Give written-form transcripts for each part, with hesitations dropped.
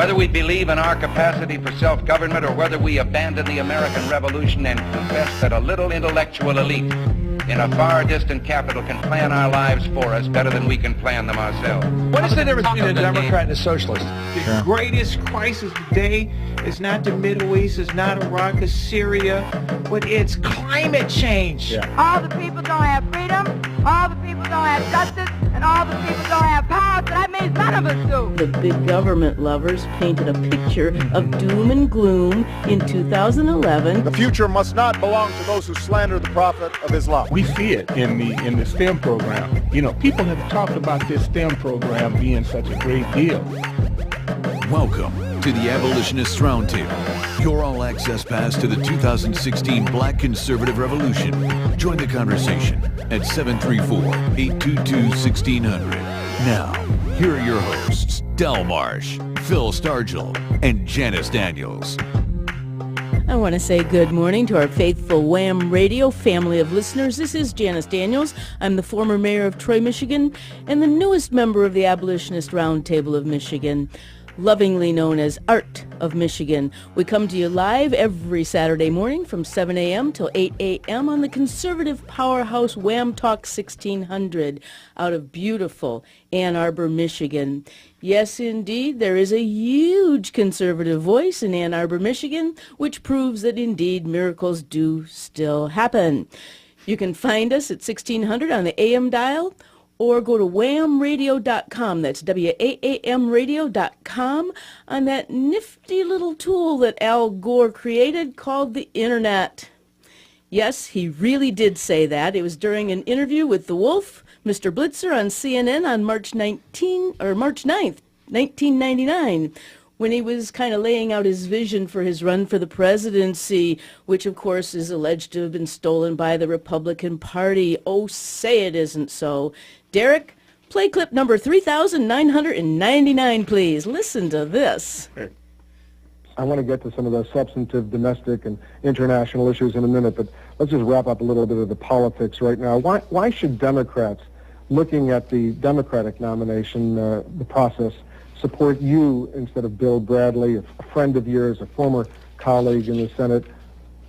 Whether we believe in our capacity for self-government or whether we abandon the American Revolution and confess that a little intellectual elite in a far distant capital can plan our lives for us better than we can plan them ourselves. What is the difference between a Democrat and a socialist? The greatest crisis today is not the Middle East, it's not Iraq, it's Syria, but it's climate change. All the people don't have freedom, all the people don't have justice, and all the people don't have power, so that means none of us do. The big government lovers painted a picture of doom and gloom in 2011. The future must not belong to those who slander the prophet of Islam. We see it in the STEM program. You know, people have talked about this STEM program being such a great deal. Welcome to the Abolitionists Roundtable, your all-access pass to the 2016 Black Conservative Revolution. Join the conversation at 734-822-1600. Now, here are your hosts, Del Marsh, Phil Stargell, and Janice Daniels. I want to say good morning to our faithful Wham Radio family of listeners. This is Janice Daniels. I'm the former mayor of Troy, Michigan, and the newest member of the Abolitionist Roundtable of Michigan, lovingly known as Art of Michigan. We come to you live every Saturday morning from 7 a.m. till 8 a.m. on the conservative powerhouse Wham Talk 1600 out of beautiful Ann Arbor, Michigan. Yes, indeed, there is a huge conservative voice in Ann Arbor, Michigan, which proves that indeed miracles do still happen. You can find us at 1600 on the AM dial, or go to whamradio.com. That's WAAMradio.com on that nifty little tool that Al Gore created called the Internet. Yes, he really did say that. It was during an interview with the Wolf, Mr. Blitzer, on CNN on March 9th, 1999, when he was kind of laying out his vision for his run for the presidency, which of course is alleged to have been stolen by the Republican Party. Oh, say it isn't so. Derek, play clip number 3,999, please. Listen to this. I want to get to some of the substantive domestic and international issues in a minute, but let's just wrap up a little bit of the politics right now. Why should Democrats, looking at the Democratic nomination, the process, support you instead of Bill Bradley, a friend of yours, a former colleague in the Senate?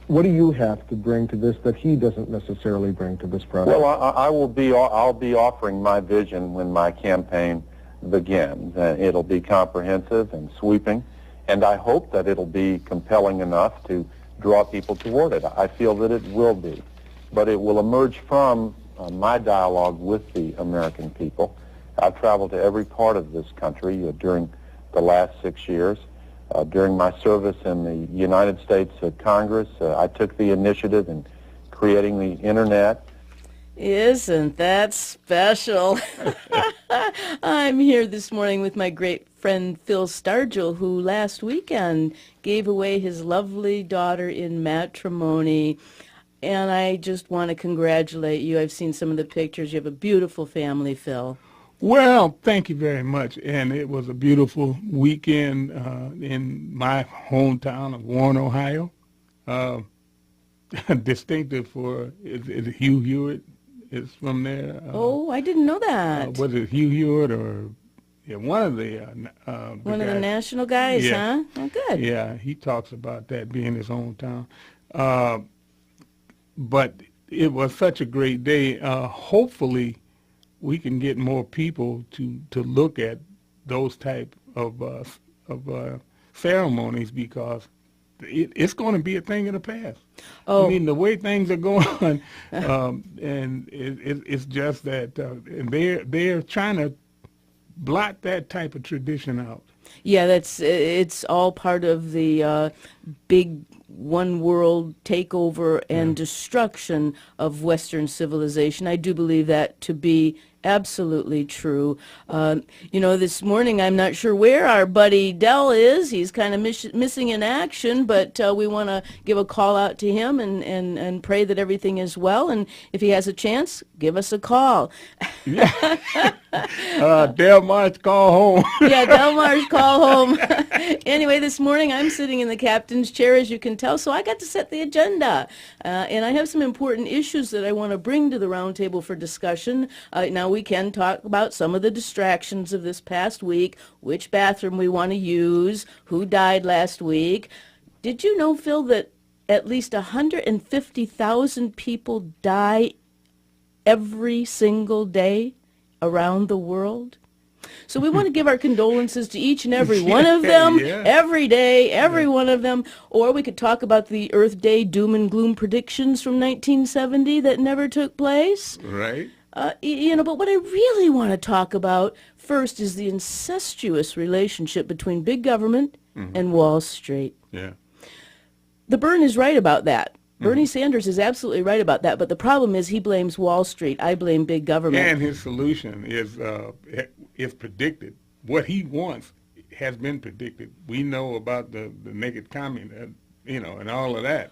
What do you have to bring to this that he doesn't necessarily bring to this process? Well, I'll be offering my vision when my campaign begins. It'll be comprehensive and sweeping, and I hope that it'll be compelling enough to draw people toward it. I feel that it will be, but it will emerge from my dialogue with the American people. I've traveled to every part of this country during the last 6 years. During my service in the United States Congress, I took the initiative in creating the Internet. Isn't that special? I'm here this morning with my great friend Phil Stargell, who last weekend gave away his lovely daughter in matrimony. And I just want to congratulate you. I've seen some of the pictures. You have a beautiful family, Phil. Well, thank you very much. And it was a beautiful weekend in my hometown of Warren, Ohio. Distinctive for, is it Hugh Hewitt is from there? Oh, I didn't know that. Was it Hugh Hewitt or one of the one of the national guys, yeah. Huh? Oh, good. Yeah, he talks about that being his hometown. But it was such a great day. Hopefully, we can get more people to look at those type of ceremonies, because it's going to be a thing of the past. Oh. I mean, the way things are going, and it's just that they're trying to blot that type of tradition out. Yeah, it's all part of the big one world takeover and destruction of Western civilization. I do believe that to be absolutely true. This morning, I'm not sure where our buddy Del is. He's kind of missing in action, but we want to give a call out to him and pray that everything is well. And if he has a chance, give us a call. Del Mar's call home. Yeah, Del Mar's call home. Anyway, this morning I'm sitting in the captain's chair, as you can tell, so I got to set the agenda. And I have some important issues that I want to bring to the roundtable for discussion. Now, we can talk about some of the distractions of this past week, which bathroom we want to use, who died last week. Did you know, Phil, that at least 150,000 people die every single day around the world? So we want to give our condolences to each and every one of them, every day, every one of them. Or we could talk about the Earth Day doom and gloom predictions from 1970 that never took place. Right. But what I really want to talk about first is the incestuous relationship between big government and Wall Street. Yeah. The Byrne is right about that. Bernie Sanders is absolutely right about that, but the problem is he blames Wall Street. I blame big government. And his solution is predicted. What he wants has been predicted. We know about the naked commune, and all of that.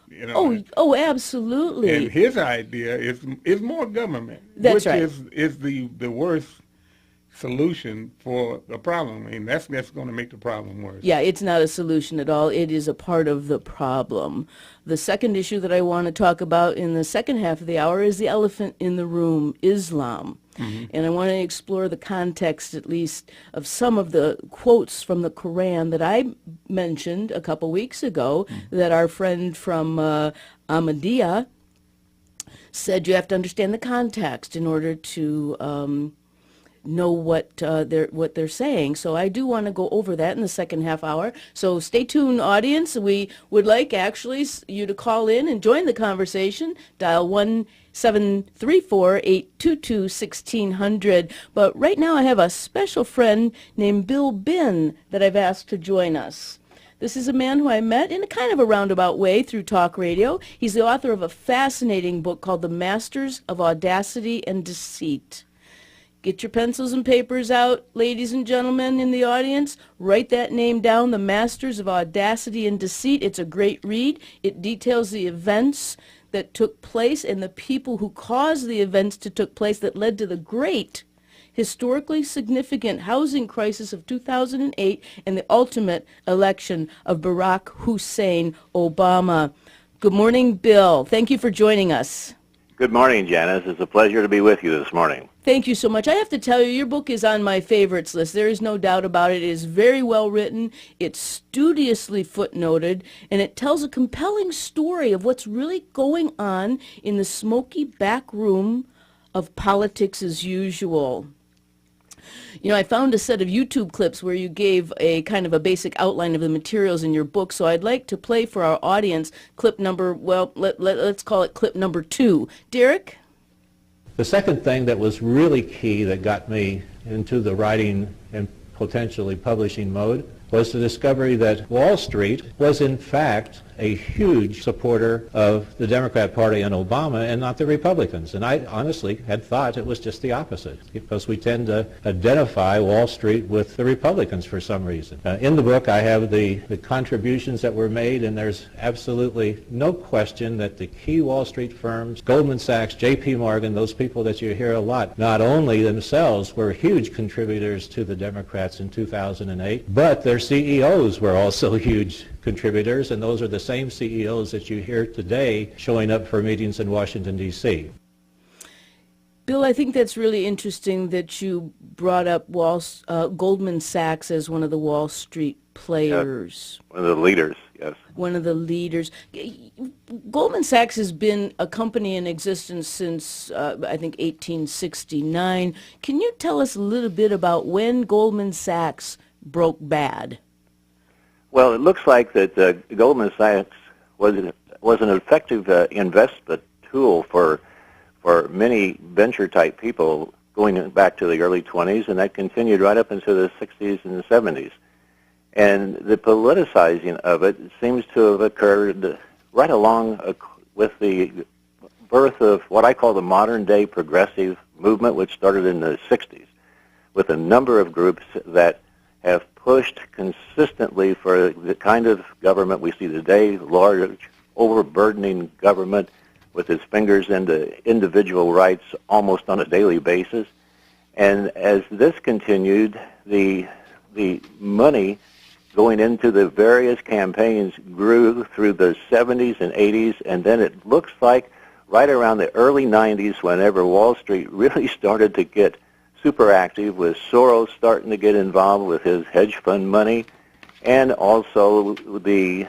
Oh, absolutely. And his idea is more government. That's right. Which is the worst solution for the problem. I mean, that's going to make the problem worse. Yeah, it's not a solution at all. It is a part of the problem. The second issue that I want to talk about in the second half of the hour is the elephant in the room, Islam. And I want to explore the context, at least, of some of the quotes from the Quran that I mentioned a couple weeks ago that our friend from Ahmadiyya said you have to understand the context in order to know what they're saying. So I do want to go over that in the second half hour. So stay tuned, audience. We would like actually you to call in and join the conversation. Dial 1-734-822-1600. But right now I have a special friend named Bill Bin that I've asked to join us. This is a man who I met in a kind of a roundabout way through talk radio. He's the author of a fascinating book called The Masters of Audacity and Deceit. Get your pencils and papers out, ladies and gentlemen in the audience. Write that name down, The Masters of Audacity and Deceit. It's a great read. It details the events that took place and the people who caused the events to took place that led to the great, historically significant housing crisis of 2008 and the ultimate election of Barack Hussein Obama. Good morning, Bill. Thank you for joining us. Good morning, Janice. It's a pleasure to be with you this morning. Thank you so much. I have to tell you, your book is on my favorites list. There is no doubt about it. It is very well written. It's studiously footnoted, and it tells a compelling story of what's really going on in the smoky back room of politics as usual. I found a set of YouTube clips where you gave a kind of a basic outline of the materials in your book, so I'd like to play for our audience clip number, let's call it clip number 2. Derek? The second thing that was really key that got me into the writing and potentially publishing mode was the discovery that Wall Street was in fact a huge supporter of the Democrat Party and Obama and not the Republicans. And I honestly had thought it was just the opposite, because we tend to identify Wall Street with the Republicans for some reason. In the book I have the contributions that were made, and there's absolutely no question that the key Wall Street firms, Goldman Sachs, J.P. Morgan, those people that you hear a lot, not only themselves were huge contributors to the Democrats in 2008, but their CEOs were also huge contributors, and those are the same CEOs that you hear today showing up for meetings in Washington, D.C. Bill, I think that's really interesting that you brought up Goldman Sachs as one of the Wall Street players. Yes. One of the leaders, yes. One of the leaders. Goldman Sachs has been a company in existence since, I think, 1869. Can you tell us a little bit about when Goldman Sachs broke bad? Well, it looks like that Goldman Sachs was an effective investment tool for many venture-type people going back to the early 20s, and that continued right up into the 60s and the 70s. And the politicizing of it seems to have occurred right along with the birth of what I call the modern-day progressive movement, which started in the 60s, with a number of groups that have pushed consistently for the kind of government we see today, large, overburdening government with its fingers into individual rights almost on a daily basis, And as this continued, the money going into the various campaigns grew through the 70s and 80s, and then it looks like right around the early 90s, whenever Wall Street really started to get super active, with Soros starting to get involved with his hedge fund money, and also the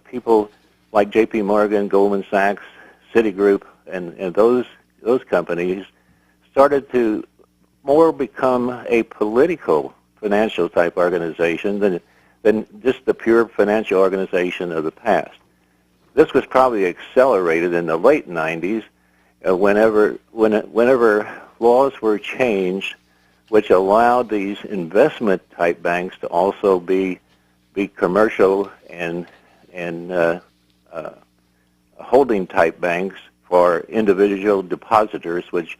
people like J.P. Morgan, Goldman Sachs, Citigroup, and those companies started to more become a political financial type organization than just the pure financial organization of the past. This was probably accelerated in the late 90s whenever laws were changed which allowed these investment type banks to also be commercial and holding type banks for individual depositors, which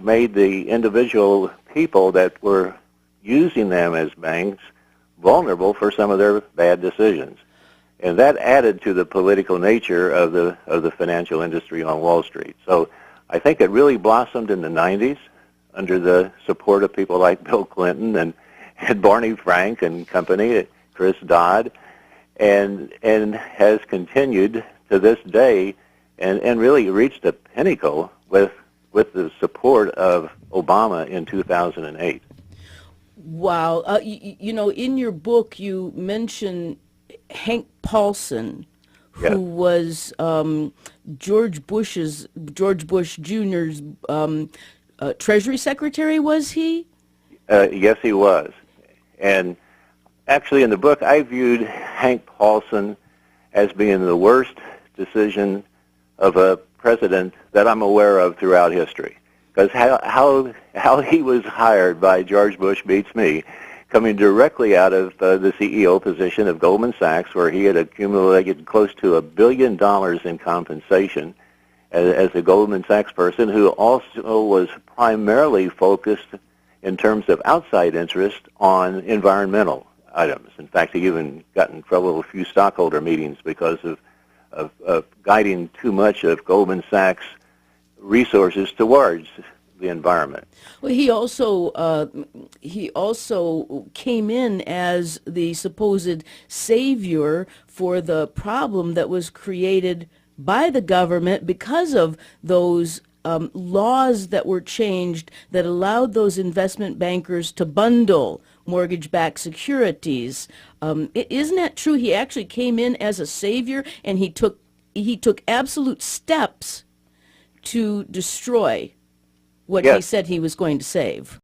made the individual people that were using them as banks vulnerable for some of their bad decisions. And that added to the political nature of the financial industry on Wall Street. So I think it really blossomed in the 90s under the support of people like Bill Clinton and Barney Frank and company, Chris Dodd, and has continued to this day and really reached a pinnacle with the support of Obama in 2008. Wow. You know, in your book you mention Hank Paulson, who was George Bush Jr.'s Treasury Secretary, was he? Yes, he was. And actually in the book I viewed Hank Paulson as being the worst decision of a president that I'm aware of throughout history. Because how he was hired by George Bush beats me, coming directly out of the CEO position of Goldman Sachs, where he had accumulated close to $1 billion in compensation as a Goldman Sachs person, who also was primarily focused in terms of outside interest on environmental items. In fact, he even got in trouble with a few stockholder meetings because of guiding too much of Goldman Sachs resources towards the environment. Well, he also came in as the supposed savior for the problem that was created by the government because of those laws that were changed that allowed those investment bankers to bundle mortgage-backed securities. Isn't that true? He actually came in as a savior, and he took absolute steps to destroy what he said he was going to save.